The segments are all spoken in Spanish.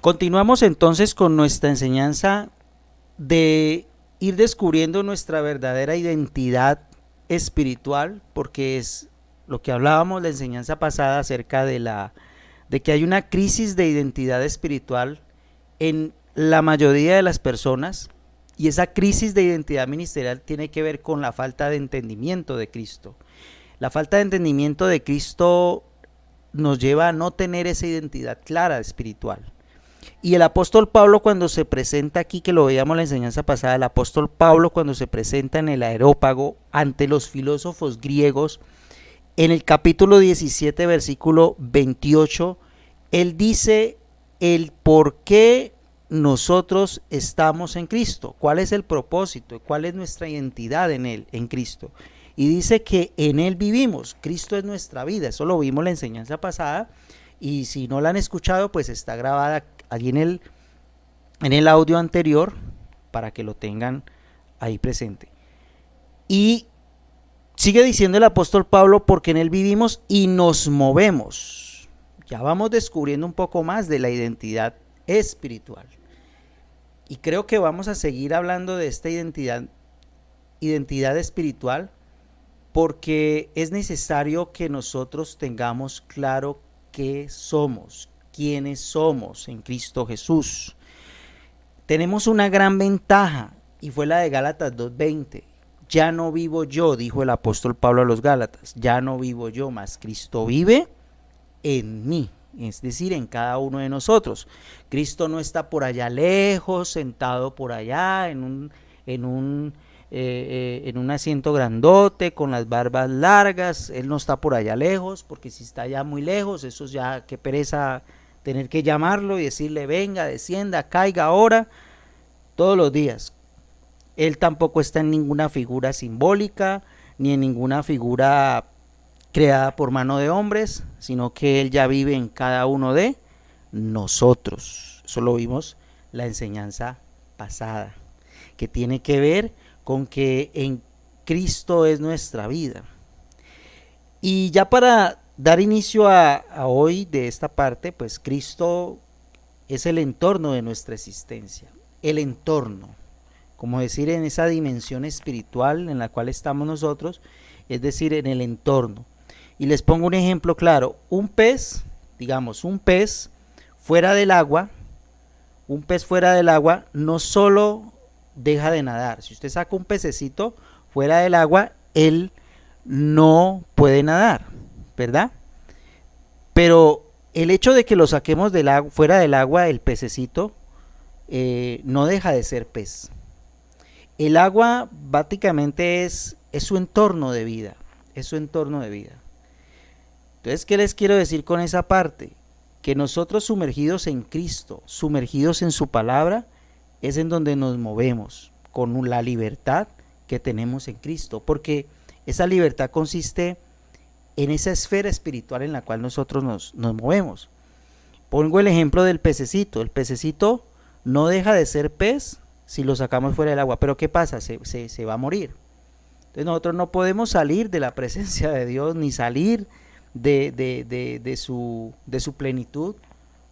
Continuamos entonces con nuestra enseñanza de ir descubriendo nuestra verdadera identidad espiritual, porque es lo que hablábamos la enseñanza pasada acerca de que hay una crisis de identidad espiritual en la mayoría de las personas, y esa crisis de identidad ministerial tiene que ver con la falta de entendimiento de Cristo. La falta de entendimiento de Cristo nos lleva a no tener esa identidad clara espiritual. Y el apóstol Pablo, cuando se presenta aquí, que lo veíamos en la enseñanza pasada, el apóstol Pablo cuando se presenta en el Areópago ante los filósofos griegos, en el capítulo 17, versículo 28, él dice el por qué nosotros estamos en Cristo, cuál es el propósito, cuál es nuestra identidad en él, en Cristo. Y dice que en él vivimos, Cristo es nuestra vida, eso lo vimos en la enseñanza pasada, y si no la han escuchado, pues está grabada allí en el audio anterior para que lo tengan ahí presente. Y sigue diciendo el apóstol Pablo, porque en él vivimos y nos movemos. Ya vamos descubriendo un poco más de la identidad espiritual. Y creo que vamos a seguir hablando de esta identidad espiritual, porque es necesario que nosotros tengamos claro qué somos, quiénes somos en Cristo Jesús. Tenemos una gran ventaja, y fue la de Gálatas 2:20. Ya no vivo yo, dijo el apóstol Pablo a los Gálatas, ya no vivo yo, mas Cristo vive en mí, es decir, en cada uno de nosotros. Cristo no está por allá lejos, sentado por allá en un asiento grandote, con las barbas largas. Él no está por allá lejos, porque si está allá muy lejos, eso ya qué pereza tener que llamarlo y decirle venga, descienda, caiga ahora, todos los días. Él tampoco está en ninguna figura simbólica, ni en ninguna figura creada por mano de hombres, sino que Él ya vive en cada uno de nosotros. Eso lo vimos la enseñanza pasada, que tiene que ver con que en Cristo es nuestra vida. Y ya para dar inicio a hoy de esta parte, pues Cristo es el entorno de nuestra existencia, el entorno, como decir en esa dimensión espiritual en la cual estamos nosotros, es decir, en el entorno. Y les pongo un ejemplo claro, un pez fuera del agua, no solo deja de nadar. Si usted saca un pececito fuera del agua, él no puede nadar, ¿verdad? Pero el hecho de que lo saquemos fuera del agua, el pececito, no deja de ser pez. El agua básicamente es su entorno de vida, Entonces, ¿qué les quiero decir con esa parte? Que nosotros sumergidos en Cristo, sumergidos en su palabra, es en donde nos movemos con la libertad que tenemos en Cristo, porque esa libertad consiste en esa esfera espiritual en la cual nosotros nos movemos. Pongo el ejemplo del pececito. El pececito no deja de ser pez si lo sacamos fuera del agua, pero ¿qué pasa? Se va a morir. Entonces nosotros no podemos salir de la presencia de Dios, ni salir de su plenitud,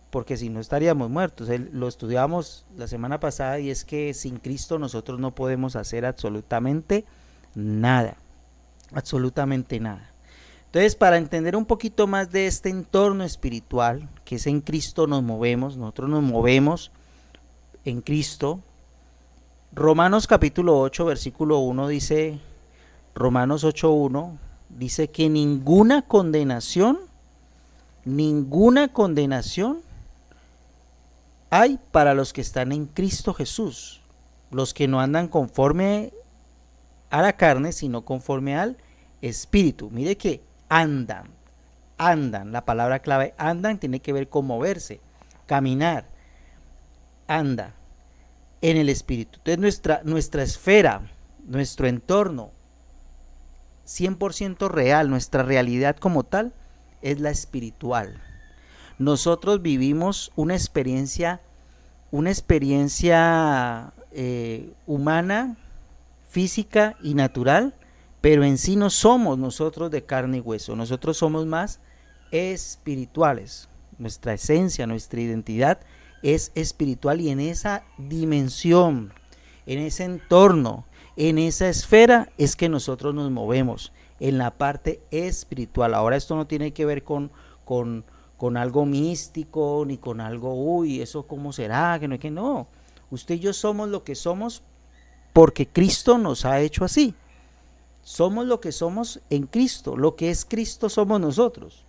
porque si no estaríamos muertos. Lo estudiamos la semana pasada, y es que sin Cristo nosotros no podemos hacer absolutamente nada, Entonces, para entender un poquito más de este entorno espiritual, que es en Cristo nosotros nos movemos en Cristo. Romanos capítulo 8, versículo 1 dice, Romanos 8:1 dice que ninguna condenación hay para los que están en Cristo Jesús, los que no andan conforme a la carne, sino conforme al Espíritu. Mire que andan, la palabra clave andan tiene que ver con moverse, caminar, anda en el Espíritu. Entonces nuestra esfera, nuestro entorno 100% real, nuestra realidad como tal, es la espiritual. Nosotros vivimos una experiencia humana, física y natural, pero en sí no somos nosotros de carne y hueso, nosotros somos más espirituales. Nuestra esencia, nuestra identidad es espiritual, y en esa dimensión, en ese entorno, en esa esfera es que nosotros nos movemos, en la parte espiritual. Ahora esto no tiene que ver con algo místico, ni con algo, uy, eso cómo será, que no, que no. Usted y yo somos lo que somos porque Cristo nos ha hecho así. Somos lo que somos en Cristo, lo que es Cristo somos nosotros.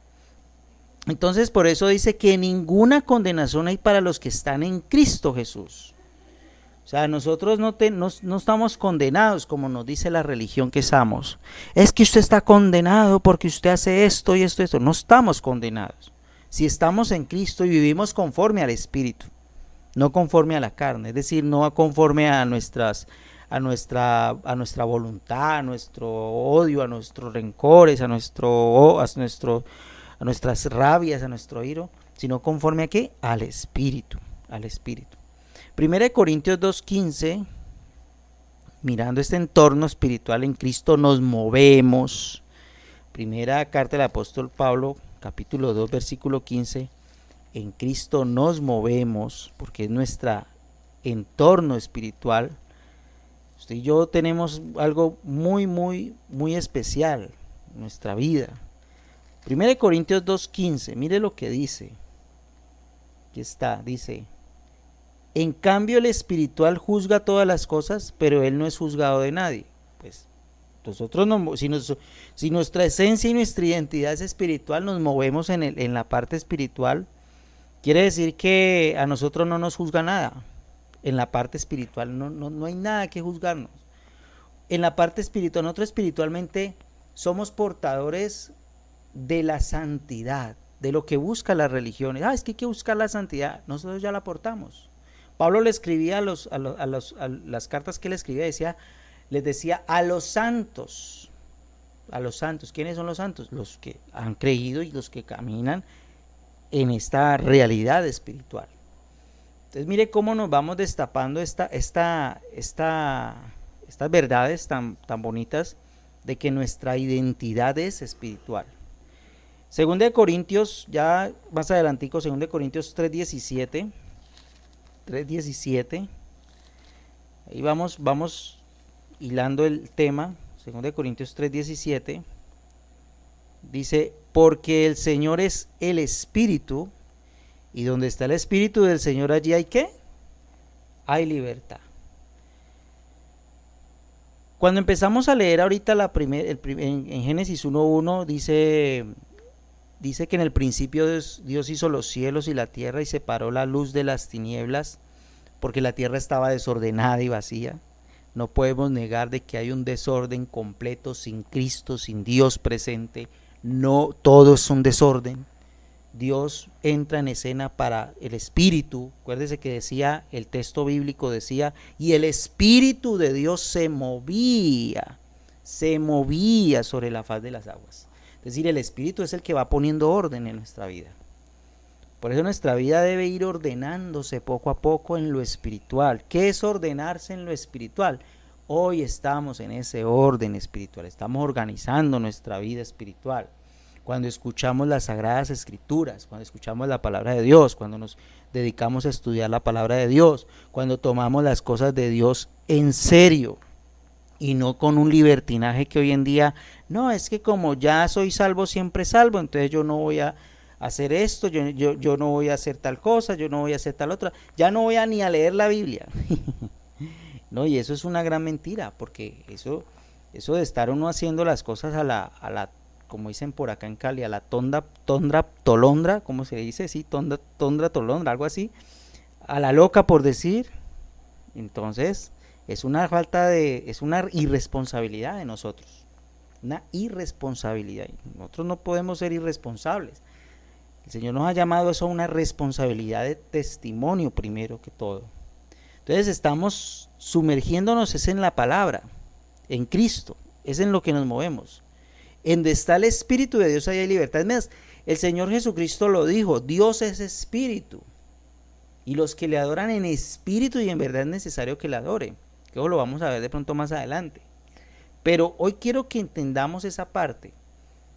Entonces por eso dice que ninguna condenación hay para los que están en Cristo Jesús. O sea, nosotros no estamos condenados como nos dice la religión que somos. Es que usted está condenado porque usted hace esto y esto y esto. No estamos condenados. Si estamos en Cristo y vivimos conforme al Espíritu, no conforme a la carne, es decir, no conforme a nuestra voluntad, a nuestro odio, a nuestros rencores, a nuestras rabias, a nuestro iro, sino conforme a ¿qué? Al Espíritu, al Espíritu. 1 Corintios 2:15, mirando este entorno espiritual en Cristo nos movemos. Primera carta del apóstol Pablo, capítulo 2, versículo 15, en Cristo nos movemos, porque es nuestro entorno espiritual. Usted y yo tenemos algo muy, muy, muy especial en nuestra vida. 1 Corintios 2:15, mire lo que dice. Aquí está, dice: en cambio el espiritual juzga todas las cosas, pero él no es juzgado de nadie. Pues nosotros si nuestra esencia y nuestra identidad es espiritual, nos movemos en la parte espiritual, quiere decir que a nosotros no nos juzga nada. En la parte espiritual no hay nada que juzgarnos. En la parte espiritual, nosotros espiritualmente somos portadores de la santidad, de lo que busca las religiones. Es que hay que buscar la santidad, nosotros ya la portamos. Pablo le escribía a las cartas que le escribía, les decía a los santos. ¿Quiénes son los santos? Los que han creído y los que caminan en esta realidad espiritual. Entonces mire cómo nos vamos destapando estas verdades tan bonitas de que nuestra identidad es espiritual. 2 Corintios, ya más adelantico, 2 Corintios 3:17. Ahí vamos hilando el tema. 2 Corintios 3:17 dice: porque el Señor es el Espíritu, y donde está el Espíritu del Señor, allí hay ¿qué? Hay libertad. Cuando empezamos a leer ahorita en Génesis 1:1 dice que en el principio Dios hizo los cielos y la tierra y separó la luz de las tinieblas, porque la tierra estaba desordenada y vacía. No podemos negar de que hay un desorden completo sin Cristo, sin Dios presente. No, todo es un desorden. Dios entra en escena para el Espíritu. Acuérdese que decía, el texto bíblico decía, y el Espíritu de Dios se movía sobre la faz de las aguas. Es decir, el Espíritu es el que va poniendo orden en nuestra vida. Por eso nuestra vida debe ir ordenándose poco a poco en lo espiritual. ¿Qué es ordenarse en lo espiritual? Hoy estamos en ese orden espiritual, estamos organizando nuestra vida espiritual. Cuando escuchamos las Sagradas Escrituras, cuando escuchamos la palabra de Dios, cuando nos dedicamos a estudiar la palabra de Dios, cuando tomamos las cosas de Dios en serio y no con un libertinaje que hoy en día, no, es que como ya soy salvo, siempre salvo, entonces yo no voy a hacer esto, yo no voy a hacer tal cosa, yo no voy a hacer tal otra, ya no voy a ni a leer la Biblia. No, y eso es una gran mentira, porque eso de estar uno haciendo las cosas a la como dicen por acá en Cali, a la tolondra, ¿cómo se dice? Sí, tolondra, algo así, a la loca por decir. Entonces, es una irresponsabilidad de nosotros, una irresponsabilidad. Nosotros no podemos ser irresponsables. El Señor nos ha llamado eso a una responsabilidad de testimonio primero que todo. Entonces estamos sumergiéndonos es en la palabra, en Cristo, es en lo que nos movemos. En donde está el Espíritu de Dios, ahí hay libertad. Es más, el Señor Jesucristo lo dijo, Dios es Espíritu, y los que le adoran en espíritu y en verdad es necesario que le adoren, que eso lo vamos a ver de pronto más adelante. Pero hoy quiero que entendamos esa parte,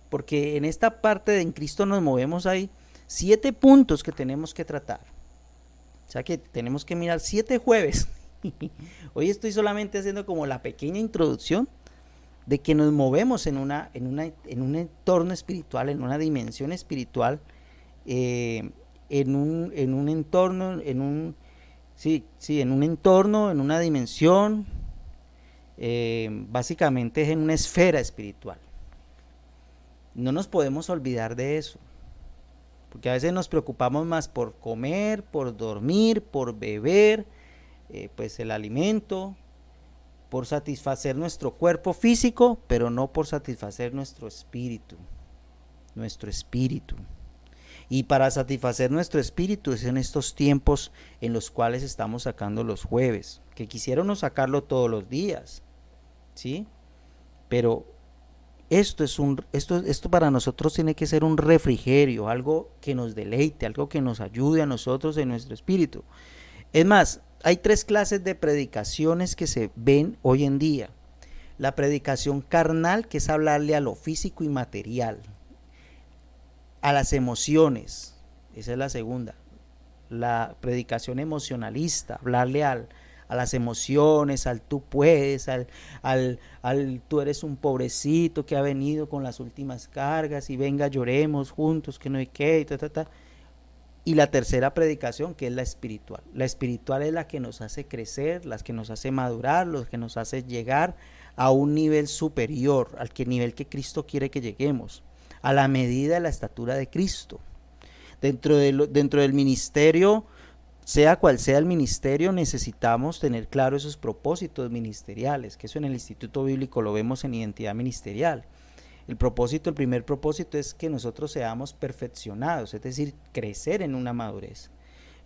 porque en esta parte de en Cristo nos movemos, hay 7 puntos que tenemos que tratar. O sea que tenemos que mirar 7 jueves. Hoy estoy solamente haciendo como la pequeña introducción de que nos movemos en un entorno espiritual, en una dimensión espiritual, en un entorno, en un entorno, en una dimensión, básicamente es en una esfera espiritual. No nos podemos olvidar de eso, porque a veces nos preocupamos más por comer, por dormir, por beber, pues el alimento, por satisfacer nuestro cuerpo físico, pero no por satisfacer nuestro espíritu. Y para satisfacer nuestro espíritu es en estos tiempos en los cuales estamos sacando los jueves, que quisiéramos sacarlo todos los días, ¿sí? Pero esto para nosotros tiene que ser un refrigerio, algo que nos deleite, algo que nos ayude a nosotros en nuestro espíritu. Es más, hay 3 clases de predicaciones que se ven hoy en día. La predicación carnal, que es hablarle a lo físico y material, a las emociones, esa es la segunda. La predicación emocionalista, hablarle a las emociones, al tú puedes, al tú eres un pobrecito que ha venido con las últimas cargas y venga lloremos juntos, que no hay qué, Y la tercera predicación, que es la espiritual. La espiritual es la que nos hace crecer, la que nos hace madurar, la que nos hace llegar a un nivel superior, nivel que Cristo quiere que lleguemos, a la medida de la estatura de Cristo. Dentro del ministerio, sea cual sea el ministerio, necesitamos tener claro esos propósitos ministeriales, que eso en el Instituto Bíblico lo vemos en identidad ministerial. El primer propósito es que nosotros seamos perfeccionados, es decir, crecer en una madurez.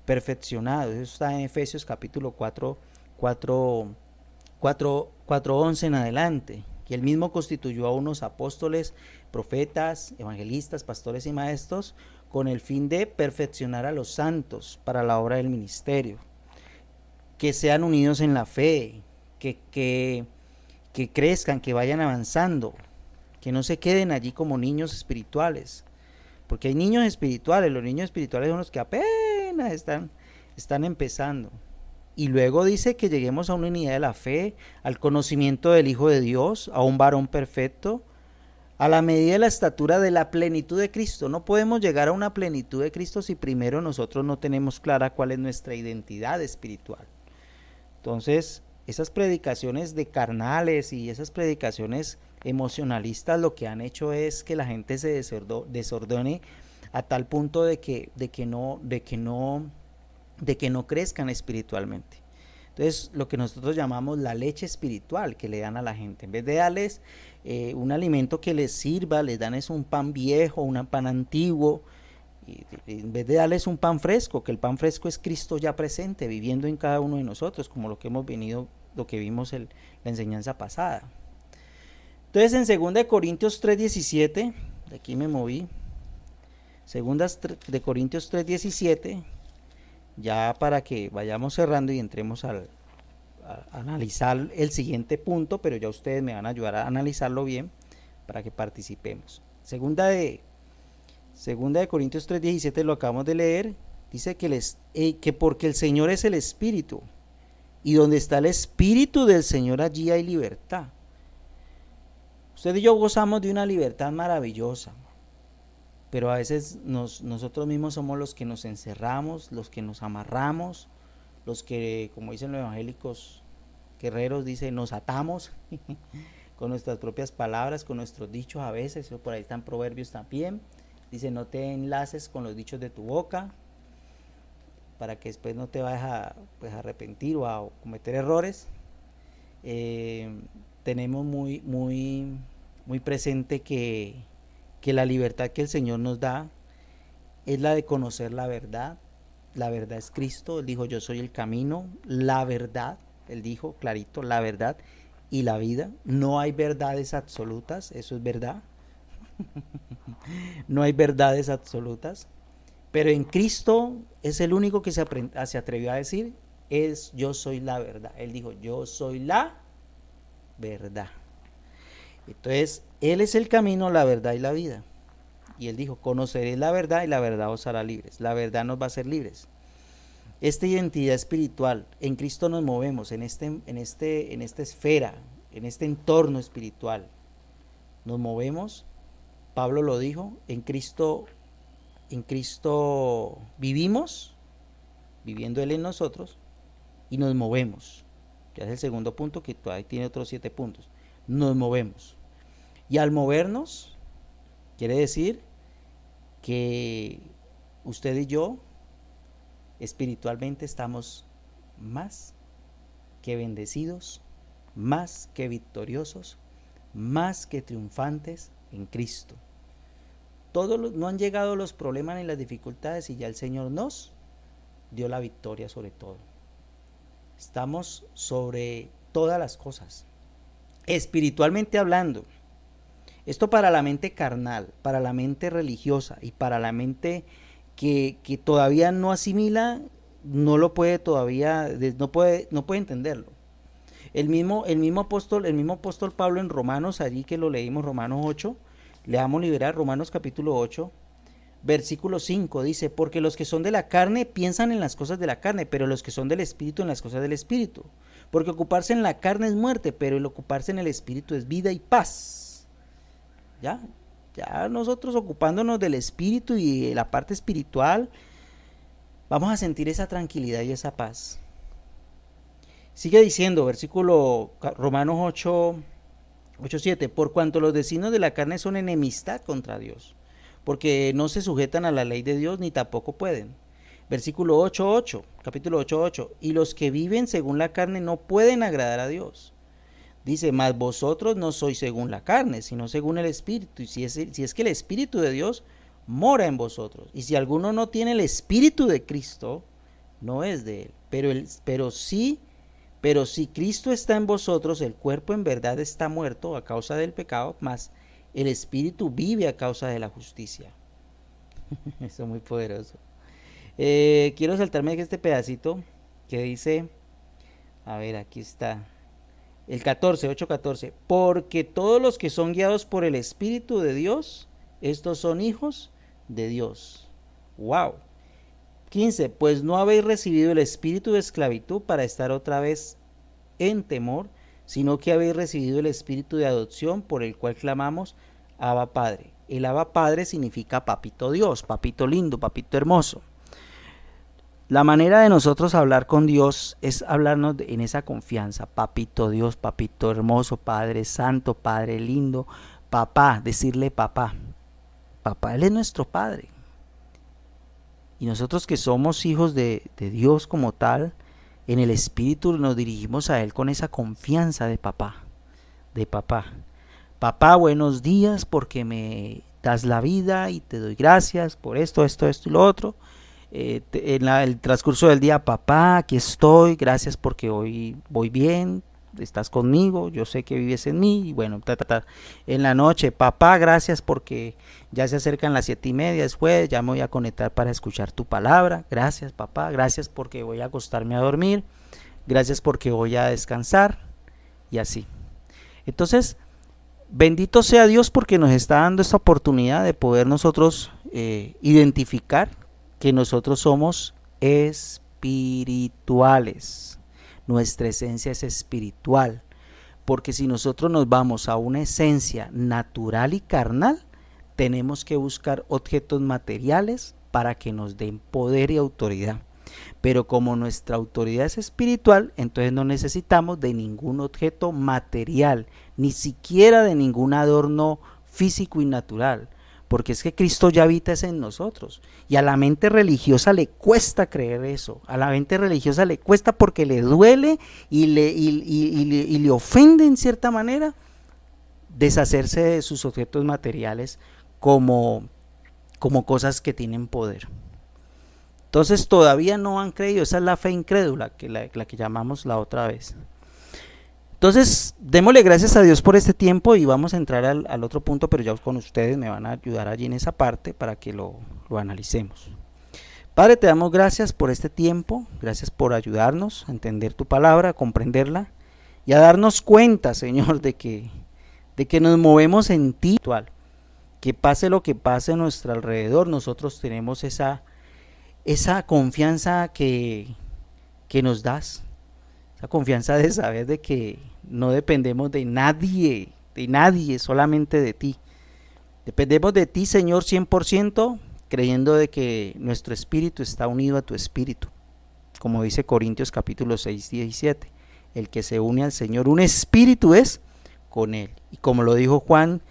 Perfeccionados, eso está en Efesios capítulo 4:11 en adelante. Y él mismo constituyó a unos apóstoles, profetas, evangelistas, pastores y maestros, con el fin de perfeccionar a los santos para la obra del ministerio. Que sean unidos en la fe, que crezcan, que vayan avanzando, que no se queden allí como niños espirituales, porque hay niños espirituales, los niños espirituales son los que apenas están empezando. Y luego dice que lleguemos a una unidad de la fe, al conocimiento del Hijo de Dios, a un varón perfecto, a la medida de la estatura de la plenitud de Cristo. No podemos llegar a una plenitud de Cristo si primero nosotros no tenemos clara cuál es nuestra identidad espiritual. Entonces, esas predicaciones de carnales y esas predicaciones emocionalistas lo que han hecho es que la gente se desordene a tal punto de que no crezcan espiritualmente. Entonces, lo que nosotros llamamos la leche espiritual que le dan a la gente, en vez de darles un alimento que les sirva, les dan es un pan viejo, un pan antiguo, y en vez de darles un pan fresco, que el pan fresco es Cristo ya presente, viviendo en cada uno de nosotros, como lo que vimos la enseñanza pasada. Entonces, en 2 Corintios 3:17, de aquí me moví, 2 Corintios 3:17, ya para que vayamos cerrando y entremos a analizar el siguiente punto, pero ya ustedes me van a ayudar a analizarlo bien para que participemos. Segunda de Corintios 3:17 lo acabamos de leer, dice que porque el Señor es el Espíritu, y donde está el Espíritu del Señor allí hay libertad. Usted y yo gozamos de una libertad maravillosa, pero a veces nosotros mismos somos los que nos encerramos, los que nos amarramos, los que, como dicen los evangélicos guerreros, dicen, nos atamos con nuestras propias palabras, con nuestros dichos a veces. Por ahí están proverbios también, dice, no te enlaces con los dichos de tu boca, para que después no te vayas a arrepentir o a cometer errores. Tenemos muy presente que la libertad que el Señor nos da es la de conocer la verdad. La verdad es Cristo. Él dijo, yo soy el camino, la verdad. Él dijo clarito, la verdad y la vida. No hay verdades absolutas, eso es verdad. No hay verdades absolutas, pero en Cristo es el único que se atrevió a decir, yo soy la verdad. Él dijo, yo soy la verdad. Entonces, Él es el camino, la verdad y la vida. Y Él dijo, conoceréis la verdad y la verdad os hará libres. La verdad nos va a hacer libres. esta identidad espiritual. En Cristo nos movemos, en esta esfera, en este entorno espiritual. Nos movemos, Pablo lo dijo, en Cristo vivimos, viviendo Él en nosotros, y nos movemos. Ya es el segundo punto, que todavía tiene otros 7 puntos. Nos movemos. Y al movernos, quiere decir que usted y yo espiritualmente estamos más que bendecidos, más que victoriosos, más que triunfantes en Cristo. No han llegado los problemas ni las dificultades y ya el Señor nos dio la victoria sobre todo. Estamos sobre todas las cosas, espiritualmente hablando. Esto para la mente carnal, para la mente religiosa y para la mente que todavía no asimila, no lo puede todavía, no puede entenderlo. El mismo apóstol Pablo en Romanos, allí que lo leímos, Romanos 8, le vamos a liberar, Romanos capítulo 8, versículo 5, dice: porque los que son de la carne piensan en las cosas de la carne, pero los que son del espíritu en las cosas del espíritu. Porque ocuparse en la carne es muerte, pero el ocuparse en el espíritu es vida y paz. Ya nosotros ocupándonos del espíritu y de la parte espiritual, vamos a sentir esa tranquilidad y esa paz. Sigue diciendo, versículo Romanos 8:7, por cuanto los designios de la carne son enemistad contra Dios, porque no se sujetan a la ley de Dios ni tampoco pueden. Versículo 8:8, capítulo 8:8, y los que viven según la carne no pueden agradar a Dios. Dice: mas vosotros no sois según la carne, sino según el Espíritu, y si es que el Espíritu de Dios mora en vosotros. Y si alguno no tiene el Espíritu de Cristo, no es de él. Pero si Cristo está en vosotros, el cuerpo en verdad está muerto a causa del pecado, mas el Espíritu vive a causa de la justicia. Eso es muy poderoso. Quiero saltarme este pedacito que dice, a ver, aquí está, el 8:14, porque todos los que son guiados por el Espíritu de Dios, estos son hijos de Dios. Wow. 15, pues no habéis recibido el espíritu de esclavitud para estar otra vez en temor, sino que habéis recibido el espíritu de adopción, por el cual clamamos: Abba Padre. El Abba Padre significa papito Dios, papito lindo, papito hermoso. La manera de nosotros hablar con Dios es hablarnos en esa confianza: papito Dios, papito hermoso, Padre santo, Padre lindo, papá, decirle papá. Papá, Él es nuestro Padre. Y nosotros que somos hijos de Dios como tal, en el Espíritu nos dirigimos a Él con esa confianza de papá. Papá, buenos días, porque me das la vida y te doy gracias por esto y lo otro. En el transcurso del día: papá, aquí estoy, gracias porque hoy voy bien, estás conmigo, yo sé que vives en mí, y bueno, En la noche: papá, gracias porque ya se acercan las 7:30, después ya me voy a conectar para escuchar tu palabra, gracias papá, gracias porque voy a acostarme a dormir, gracias porque voy a descansar, y así. Entonces, bendito sea Dios porque nos está dando esta oportunidad de poder nosotros identificar que nosotros somos espirituales. Nuestra esencia es espiritual, porque si nosotros nos vamos a una esencia natural y carnal, tenemos que buscar objetos materiales para que nos den poder y autoridad. Pero como nuestra autoridad es espiritual, entonces no necesitamos de ningún objeto material, ni siquiera de ningún adorno físico y natural, porque es que Cristo ya habita en nosotros, y a la mente religiosa le cuesta creer eso, a la mente religiosa le cuesta porque le duele y le ofende en cierta manera deshacerse de sus objetos materiales como cosas que tienen poder. Entonces todavía no han creído, esa es la fe incrédula, la que llamamos la otra vez. Entonces, démosle gracias a Dios por este tiempo y vamos a entrar al otro punto, pero ya con ustedes me van a ayudar allí en esa parte para que lo analicemos. Padre, te damos gracias por este tiempo, gracias por ayudarnos a entender tu palabra, a comprenderla y a darnos cuenta, Señor, de que nos movemos en ti, que pase lo que pase a nuestro alrededor, nosotros tenemos esa esa confianza que nos das, esa confianza de saber de que no dependemos de nadie, solamente de ti. Dependemos de ti, Señor, 100%, creyendo de que nuestro espíritu está unido a tu espíritu. Como dice Corintios capítulo 6, 17. El que se une al Señor, un espíritu es con Él. Y como lo dijo Juan,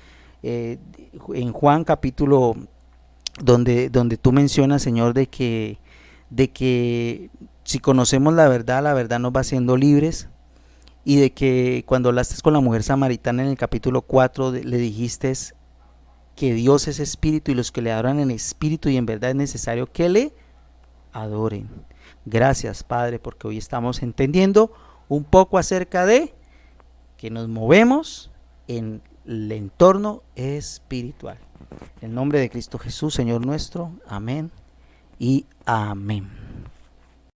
en Juan capítulo, donde tú mencionas, Señor, de que si conocemos la verdad nos va haciendo libres. Y de que cuando hablaste con la mujer samaritana en el capítulo 4, le dijiste que Dios es espíritu y los que le adoran en espíritu y en verdad es necesario que le adoren. Gracias, Padre, porque hoy estamos entendiendo un poco acerca de que nos movemos en el entorno espiritual. En el nombre de Cristo Jesús, Señor nuestro. Amén y amén.